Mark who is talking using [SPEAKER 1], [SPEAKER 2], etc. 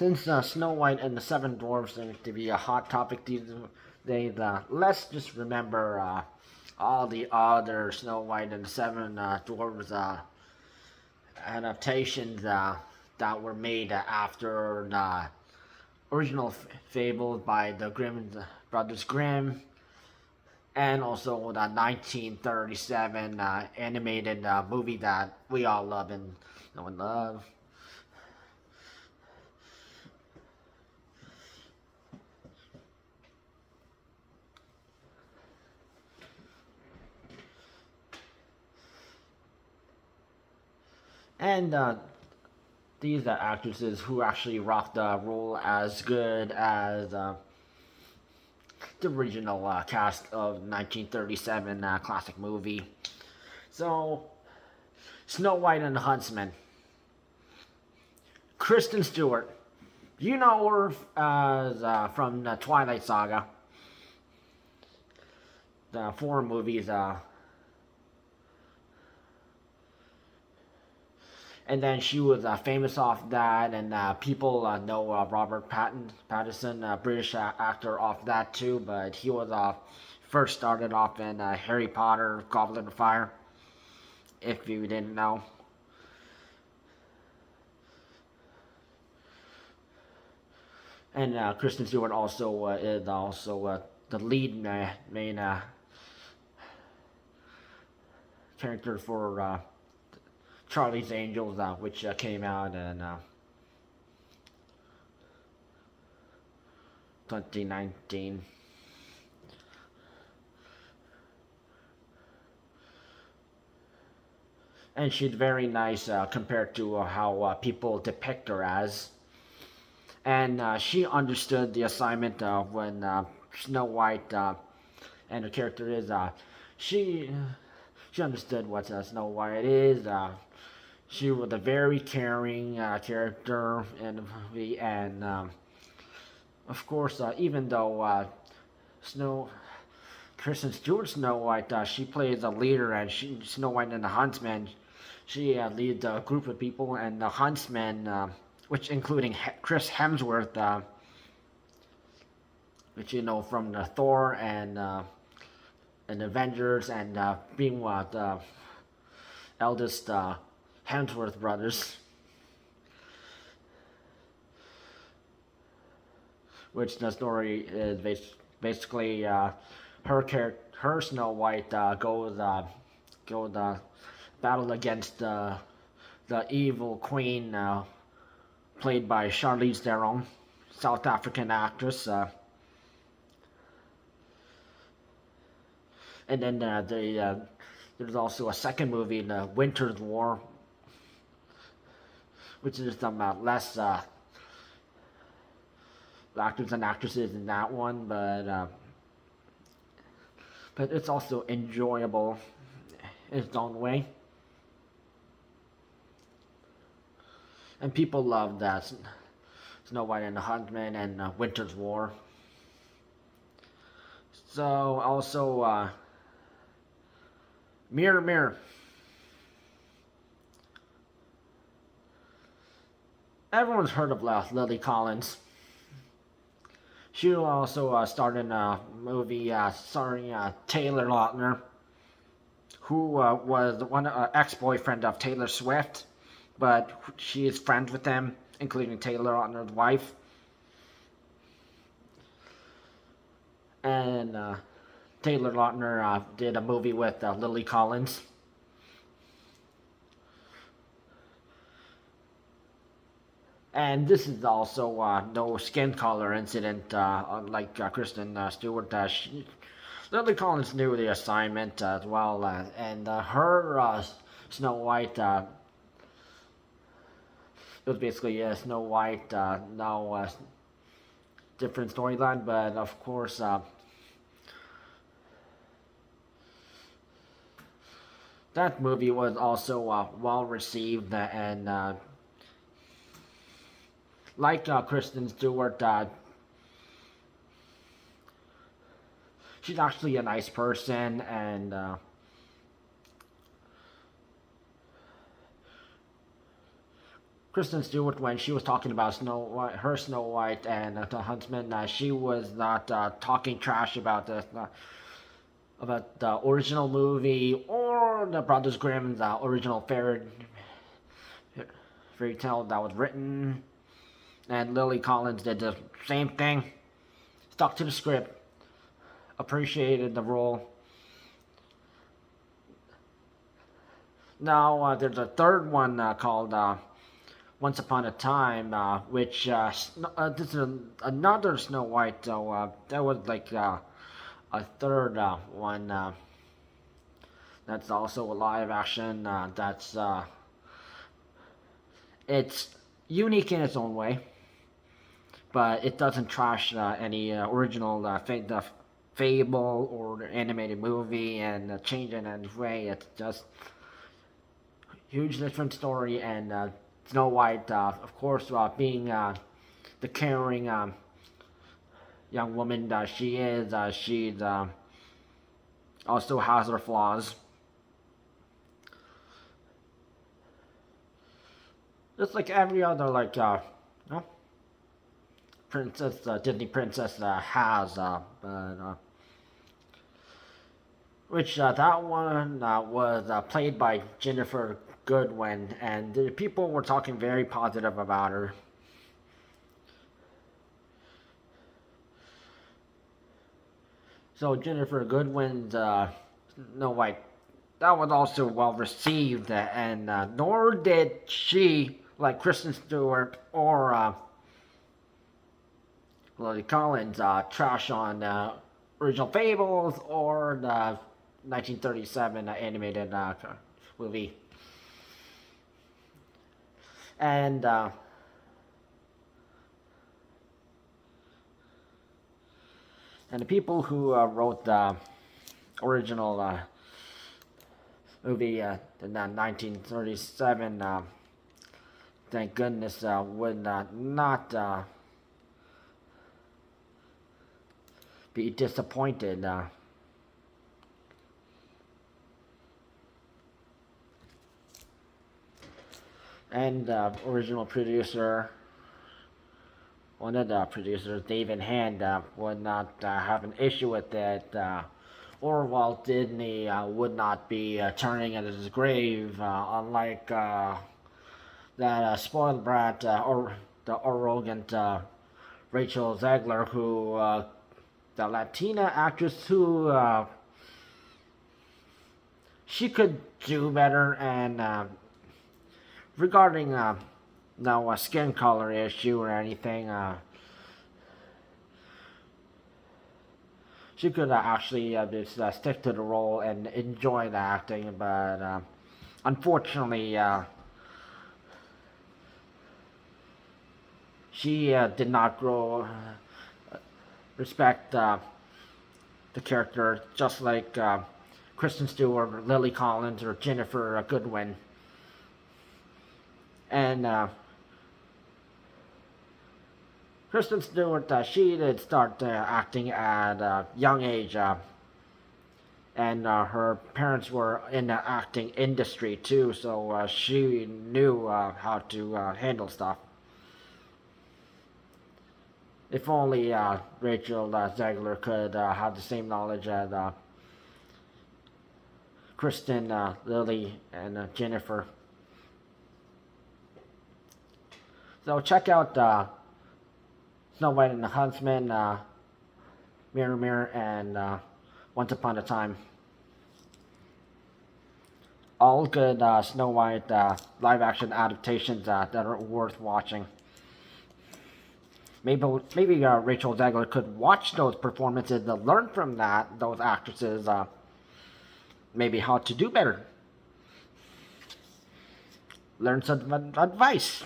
[SPEAKER 1] Since Snow White and the Seven Dwarfs seem to be a hot topic these days, let's just remember all the other Snow White and the Seven Dwarfs adaptations that were made after the original fable by the Brothers Grimm, and also the 1937 animated movie that we all love and no one love. And these are actresses who actually rocked the role as good as the original cast of 1937 classic movie. So, Snow White and the Huntsman. Kristen Stewart. You know her as from the Twilight Saga. The four movies. And then she was famous off that, and people know Robert Pattinson, British actor, off that too. But he was first started off in Harry Potter, Goblet of Fire, if you didn't know. And Kristen Stewart also is also the lead main character for Charlie's Angels, which came out in 2019. And she's very nice compared to how people depict her as. And she understood the assignment when Snow White and her character is. She she understood what Snow White is. She was a very caring character in the movie, and of course, even though Snow Kristen Stewart Snow White, she plays a leader, and Snow White and the Huntsman, she leads a group of people, and the Huntsman, which including Chris Hemsworth, which you know from the Thor and Avengers, and being the eldest Hemsworth brothers, which the story is basically her Snow White goes battle against the evil queen played by Charlize Theron, South African actress. And then there's also a second movie, The Winter's War, which is some less actors and actresses in that one, but it's also enjoyable in its own way. And people love that Snow White and the Huntsman and Winter's War. So also Mirror Mirror. Everyone's heard of Lily Collins. She also starred in a movie starring Taylor Lautner, who was one ex-boyfriend of Taylor Swift, but she is friends with them, including Taylor Lautner's wife. And Taylor Lautner did a movie with Lily Collins. And this is also no skin color incident, unlike Kristen Stewart. Lily Collins knew the assignment as well, and her Snow White, it was basically Snow White, no different storyline, but of course, that movie was also well received, and like Kristen Stewart, she's actually a nice person, and Kristen Stewart, when she was talking about Snow White, her Snow White and the Huntsman, she was not talking trash about the original movie or the Brothers Grimm's original fairy tale that was written. And Lily Collins did the same thing, stuck to the script, appreciated the role. Now there's a third one called Once Upon a Time, which this is another Snow White. So that was like a third one. That's also a live action. That's it's unique in its own way, but it doesn't trash any original the fable or animated movie and change it in any way. It's just huge different story. And Snow White, of course, being the caring young woman that she is, she also has her flaws. Just like every other no, princess, Disney princess has, but which that one was played by Jennifer Goodwin, and the people were talking very positive about her. So Jennifer Goodwin's Snow White, that was also well received, and nor did she, like Kristen Stewart or Lily Collins, trash on original fables or the 1937 animated movie. And the people who wrote the original movie in 1937, thank goodness, would not be disappointed. And original producer, one of the producers, David Hand, would not have an issue with it, or Walt Disney would not be turning at his grave, unlike that spoiled brat or the arrogant Rachel Zegler, who the Latina actress who she could do better. And regarding no skin color issue or anything, she could actually just stick to the role and enjoy the acting, but unfortunately she did not grow respect the character, just like Kristen Stewart, Lily Collins, or Jennifer Goodwin. And Kristen Stewart, she did start acting at a young age, and her parents were in the acting industry too, so she knew how to handle stuff. If only Rachel Zegler could have the same knowledge as Kristen, Lily, and Jennifer. So check out Snow White and the Huntsman, Mirror Mirror, and Once Upon a Time. All good Snow White live action adaptations that are worth watching. Maybe Rachel Zegler could watch those performances to learn from those actresses, maybe how to do better. Learn some advice.